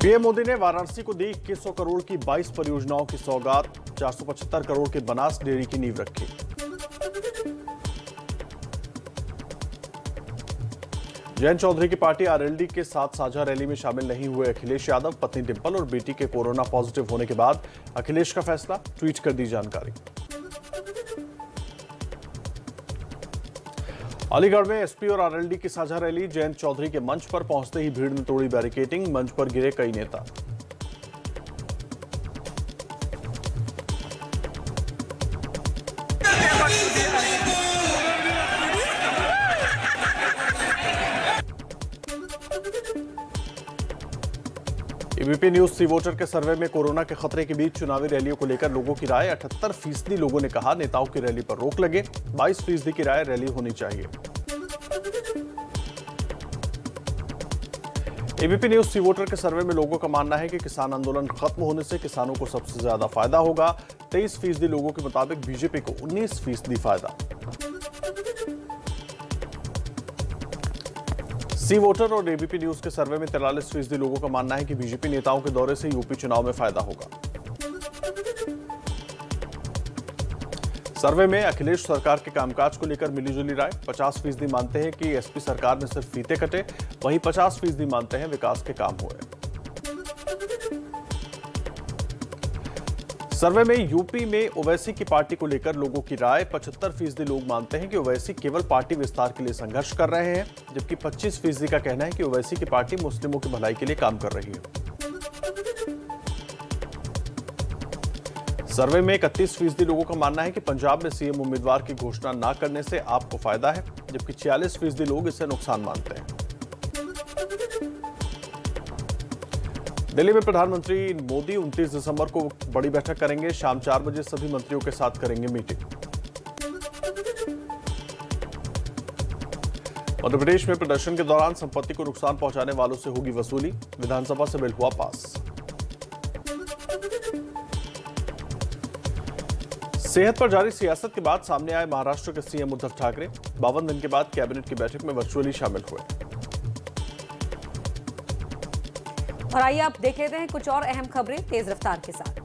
PM Modi ने वाराणसी को दी 2100 करोड़ की 22 परियोजनाओं की सौगात। 475 करोड़ के बनास डेयरी की नींव रखी। जयंत चौधरी की पार्टी आरएलडी के साथ साझा रैली में शामिल नहीं हुए अखिलेश यादव। पत्नी डिंपल और बेटी के कोरोना पॉजिटिव होने के बाद अखिलेश का फैसला, ट्वीट कर दी जानकारी। अलीगढ़ में एसपी और आरएलडी की साझा रैली। जयंत चौधरी के मंच पर पहुंचते ही भीड़ ने तोड़ी बैरिकेडिंग। मंच पर गिरे कई नेता। एबीपी न्यूज सी वोटर के सर्वे में कोरोना के खतरे के बीच चुनावी रैलियों को लेकर लोगों की राय। 78% लोगों ने कहा नेताओं की रैली पर रोक लगे। 22% की राय रैली होनी चाहिए। एबीपी न्यूज सी वोटर के सर्वे में लोगों का मानना है कि किसान आंदोलन खत्म होने से किसानों को सबसे ज्यादा फायदा होगा। 23% लोगों के मुताबिक बीजेपी को 19% फायदा। सी वोटर और एबीपी न्यूज के सर्वे में 43% लोगों का मानना है कि बीजेपी नेताओं के दौरे से यूपी चुनाव में फायदा होगा। सर्वे में अखिलेश सरकार के कामकाज को लेकर मिलीजुली राय। 50% मानते हैं कि एसपी सरकार में सिर्फ फीते कटे, वहीं 50% मानते हैं विकास के काम हुए। सर्वे में यूपी में ओवैसी की पार्टी को लेकर लोगों की राय। 75% लोग मानते हैं कि ओवैसी केवल पार्टी विस्तार के लिए संघर्ष कर रहे हैं, जबकि 25% का कहना है कि ओवैसी की पार्टी मुस्लिमों की भलाई के लिए काम कर रही है। सर्वे में 31% लोगों का मानना है कि पंजाब में सीएम उम्मीदवार की घोषणा न करने से आपको फायदा है, जबकि 46% लोग इससे नुकसान मानते हैं। दिल्ली में प्रधानमंत्री मोदी 29 दिसंबर को बड़ी बैठक करेंगे। शाम 4 बजे सभी मंत्रियों के साथ करेंगे मीटिंग। मध्य प्रदेश में प्रदर्शन के दौरान संपत्ति को नुकसान पहुंचाने वालों से होगी वसूली। विधानसभा से बिल हुआ पास। सेहत पर जारी सियासत के बाद सामने आए महाराष्ट्र के सीएम उद्धव ठाकरे। 52 दिन के बाद कैबिनेट की बैठक में वर्चुअली शामिल हुए। और आइए आप देख लेते हैं कुछ और अहम खबरें तेज रफ्तार के साथ।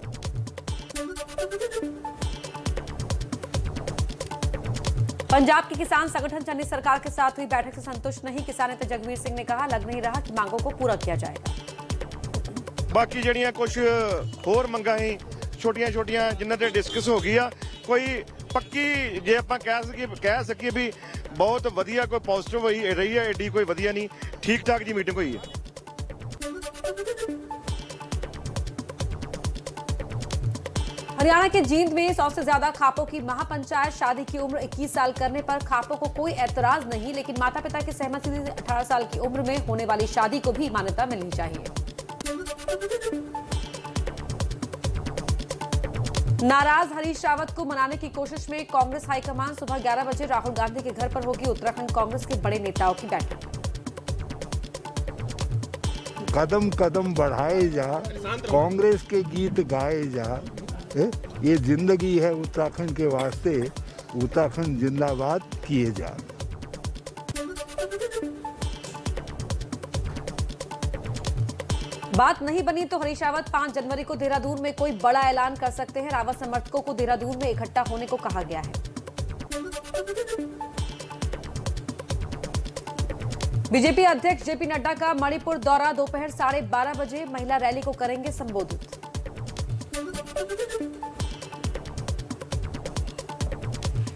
पंजाब के किसान संगठन चन्नी सरकार के साथ हुई बैठक से संतुष्ट नहीं। किसान नेता जगवीर सिंह ने कहा लग नहीं रहा कि मांगों को पूरा किया जाएगा। बाकी जड़ियां कुछ होर मंगा ही छोटियां छोटियां जिन्हां ते डिस्कस हो गई आ, कोई पक्की जे आपां कह सकीए भी बहुत वधिया कोई पॉजिटिव रही है, एडी कोई वधिया नहीं, ठीक ठाक जी मीटिंग हुई है। हरियाणा के जींद में 100 से ज्यादा खापों की महापंचायत। शादी की उम्र 21 साल करने पर खापों को कोई ऐतराज नहीं, लेकिन माता पिता की सहमति से 18 साल की उम्र में होने वाली शादी को भी मान्यता मिलनी चाहिए। नाराज हरीश रावत को मनाने की कोशिश में कांग्रेस हाईकमान। सुबह 11 बजे राहुल गांधी के घर पर होगी उत्तराखंड कांग्रेस के बड़े नेताओं की बैठक। कदम कदम बढ़ाए जा, कांग्रेस के गीत गाए जा। ये जिंदगी है उत्तराखंड के वास्ते, उत्तराखंड जिंदाबाद किए जा। बात नहीं बनी तो हरीश रावत 5 जनवरी को देहरादून में कोई बड़ा ऐलान कर सकते हैं। रावत समर्थकों को देहरादून में इकट्ठा होने को कहा गया है। बीजेपी अध्यक्ष जेपी नड्डा का मणिपुर दौरा। दोपहर 12:30 बजे महिला रैली को करेंगे संबोधित।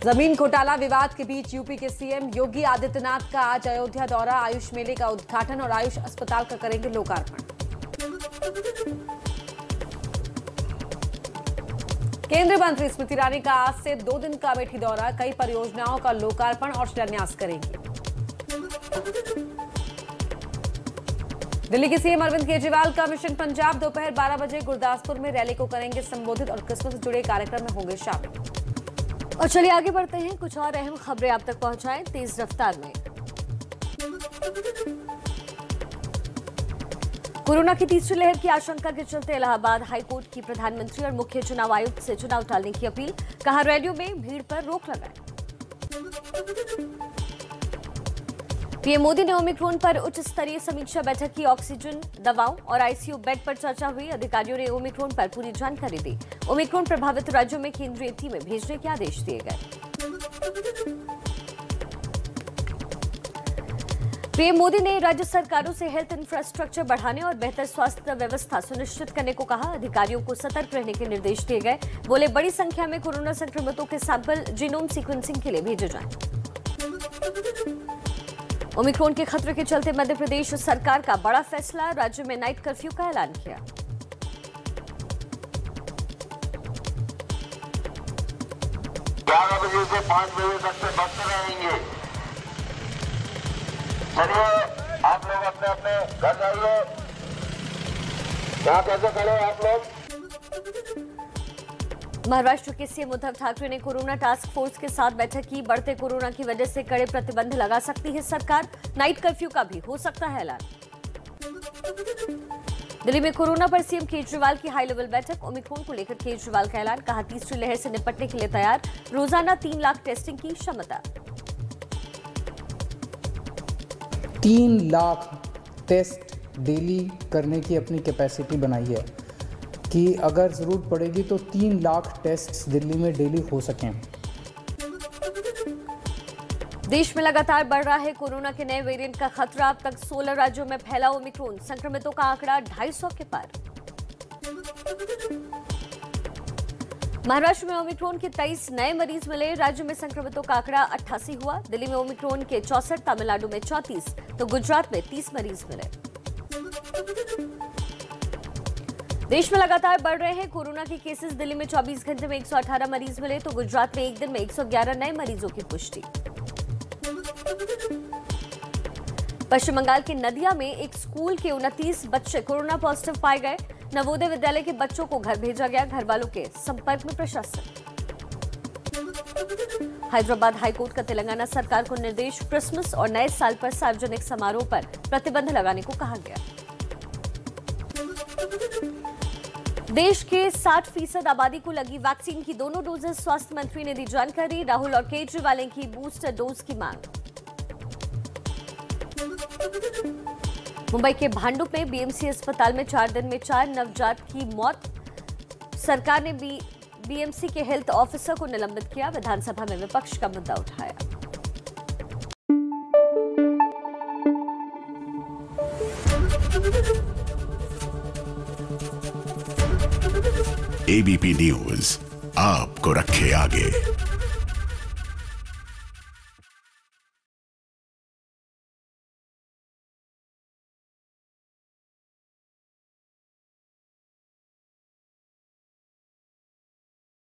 जमीन घोटाला विवाद के बीच यूपी के सीएम योगी आदित्यनाथ का आज अयोध्या दौरा। आयुष मेले का उद्घाटन और आयुष अस्पताल का करेंगे लोकार्पण। केंद्रीय मंत्री स्मृति ईरानी का आज से 2 दिन का अमेठी दौरा। कई परियोजनाओं का लोकार्पण और शिलान्यास करेंगे। दिल्ली के सीएम अरविंद केजरीवाल का मिशन पंजाब। दोपहर 12 बजे गुरदासपुर में रैली को करेंगे संबोधित और क्रिसमस से जुड़े कार्यक्रम में होंगे शामिल। और चलिए आगे बढ़ते हैं, कुछ और अहम खबरें आप तक पहुंचाएं तेज रफ्तार में। कोरोना की तीसरी लहर की आशंका के चलते इलाहाबाद हाईकोर्ट की प्रधानमंत्री और मुख्य चुनाव आयुक्त से चुनाव टालने की अपील। कहा रैलियों में भीड़ पर रोक लगाएं। पीएम मोदी ने ओमिक्रॉन पर उच्च स्तरीय समीक्षा बैठक की। ऑक्सीजन, दवाओं और आईसीयू बेड पर चर्चा हुई। अधिकारियों ने ओमिक्रॉन पर पूरी जानकारी दी। ओमिक्रॉन प्रभावित राज्यों में केंद्रीय टीमें भेजने के आदेश दिए गए। पीएम मोदी ने राज्य सरकारों से हेल्थ इंफ्रास्ट्रक्चर बढ़ाने और बेहतर स्वास्थ्य व्यवस्था सुनिश्चित करने को कहा। अधिकारियों को सतर्क रहने के निर्देश दिए गए। बोले, बड़ी संख्या में कोरोना संक्रमितों के सैंपल जीनोम सीक्वेंसिंग के लिए भेजे जाएं। ओमिक्रॉन के खतरे के चलते मध्य प्रदेश सरकार का बड़ा फैसला, राज्य में नाइट कर्फ्यू का ऐलान किया। बजे से 5 बजे तक से बंद रहेंगे। चलिए आप लोग अपने अपने घर जाइए। यहाँ कैसे खड़े आप लोग? महाराष्ट्र के सीएम उद्धव ठाकरे ने कोरोना टास्क फोर्स के साथ बैठक की। बढ़ते कोरोना की वजह से कड़े प्रतिबंध लगा सकती है सरकार। नाइट कर्फ्यू का भी हो सकता है ऐलान। दिल्ली में कोरोना पर सीएम केजरीवाल की हाई लेवल बैठक। ओमिक्रॉन को लेकर केजरीवाल का ऐलान, कहा तीसरी लहर से निपटने के लिए तैयार। रोजाना 3 लाख टेस्टिंग की क्षमता। 3 लाख टेस्ट डेली करने की अपनी कैपेसिटी बनाई है कि अगर जरूरत पड़ेगी तो 3 लाख टेस्ट दिल्ली में डेली हो सकें। देश में लगातार बढ़ रहा है कोरोना के नए वेरिएंट का खतरा। अब तक 16 राज्यों में फैला ओमिक्रॉन। संक्रमितों का आंकड़ा 250 के पार। महाराष्ट्र में ओमिक्रॉन के 23 नए मरीज मिले। राज्य में संक्रमितों का आंकड़ा 88 हुआ। दिल्ली में ओमिक्रॉन के 64, तमिलनाडु में 34 तो गुजरात में 30 मरीज मिले। देश में लगातार बढ़ रहे हैं कोरोना के केसेस। दिल्ली में 24 घंटे में 118 मरीज मिले तो गुजरात में एक दिन में 111 नए मरीजों की पुष्टि। पश्चिम बंगाल के नदिया में एक स्कूल के 29 बच्चे कोरोना पॉजिटिव पाए गए। नवोदय विद्यालय के बच्चों को घर भेजा गया। घर वालों के संपर्क में प्रशासन। हैदराबाद हाईकोर्ट का तेलंगाना सरकार को निर्देश, क्रिसमस और नए साल पर सार्वजनिक समारोह पर प्रतिबंध लगाने को कहा गया। देश के 60% आबादी को लगी वैक्सीन की दोनों डोजेस। स्वास्थ्य मंत्री ने दी जानकारी। राहुल और केजरीवाल की बूस्टर डोज की मांग। मुंबई के भांडुप में बीएमसी अस्पताल में 4 दिन में 4 नवजात की मौत। सरकार ने बीएमसी के हेल्थ ऑफिसर को निलंबित किया। विधानसभा में विपक्ष का मुद्दा उठाया। एबीपी न्यूज आपको रखे आगे।